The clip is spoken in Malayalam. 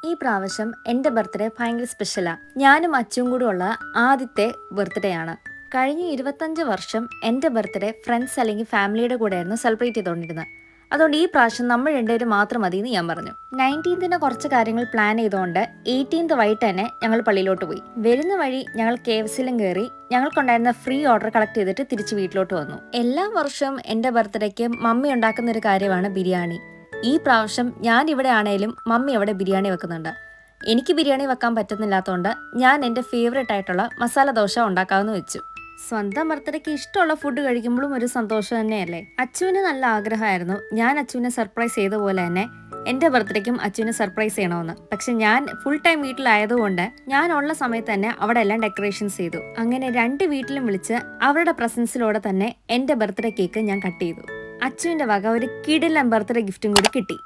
ഈ പ്രാവശ്യം എൻ്റെ ബർത്ത്ഡേ ഭയങ്കര സ്പെഷ്യലാണ്. ഞാനും അച്ചും കൂടെ ഉള്ള ആദ്യത്തെ ബർത്ത്ഡേ ആണ്. കഴിഞ്ഞ 25 വർഷം എൻ്റെ ബർത്ത്ഡേ ഫ്രണ്ട്സ് അല്ലെങ്കിൽ ഫാമിലിയുടെ കൂടെ ആയിരുന്നു സെലിബ്രേറ്റ് ചെയ്തുകൊണ്ടിരുന്നത്. അതുകൊണ്ട് ഈ പ്രാവശ്യം നമ്മൾ രണ്ടുപേരും മാത്രം മതി എന്ന് ഞാൻ പറഞ്ഞു. 19th കുറച്ച് കാര്യങ്ങൾ പ്ലാൻ ചെയ്തുകൊണ്ട് 18th വൈകിട്ട് തന്നെ ഞങ്ങൾ പള്ളിയിലോട്ട് പോയി. വരുന്ന വഴി ഞങ്ങൾ KFCയിലും കയറി ഞങ്ങൾക്കുണ്ടായിരുന്ന ഫ്രീ ഓർഡർ കളക്ട് ചെയ്തിട്ട് തിരിച്ച് വീട്ടിലോട്ട് വന്നു. എല്ലാ വർഷവും എൻ്റെ ബർത്ത്ഡേക്ക് മമ്മി ഉണ്ടാക്കുന്ന ഒരു കാര്യമാണ് ബിരിയാണി. ഈ പ്രാവശ്യം ഞാൻ ഇവിടെ ആണേലും മമ്മി അവിടെ ബിരിയാണി വെക്കുന്നുണ്ട്. എനിക്ക് ബിരിയാണി വെക്കാൻ പറ്റുന്നില്ലാത്തതുകൊണ്ട് ഞാൻ എൻ്റെ ഫേവറേറ്റ് ആയിട്ടുള്ള മസാല ദോശ ഉണ്ടാക്കാമെന്ന് വെച്ചു. സ്വന്തം ബർത്ത്ഡേക്ക് ഇഷ്ടമുള്ള ഫുഡ് കഴിക്കുമ്പോഴും ഒരു സന്തോഷം തന്നെയല്ലേ. അച്ചുവിന് നല്ല ആഗ്രഹമായിരുന്നു ഞാൻ അച്ചുവിനെ സർപ്രൈസ് ചെയ്ത പോലെ തന്നെ എൻ്റെ ബർത്ത്ഡേക്കും അച്ചുവിനെ സർപ്രൈസ് ചെയ്യണമെന്ന്. പക്ഷെ ഞാൻ ഫുൾ ടൈം വീട്ടിലായതുകൊണ്ട് ഞാൻ ഉള്ള സമയത്ത് തന്നെ അവിടെ എല്ലാം ഡെക്കറേഷൻസ് ചെയ്തു. അങ്ങനെ 2 വീട്ടിലും വിളിച്ച് അവരുടെ പ്രസൻസിലൂടെ തന്നെ എൻ്റെ ബർത്ത്ഡേ കേക്ക് ഞാൻ കട്ട് ചെയ്തു. അച്ചുവിൻ്റെ വക ഒരു കിടിലൻ ബർത്ത്ഡേ ഗിഫ്റ്റും കൂടി കിട്ടി.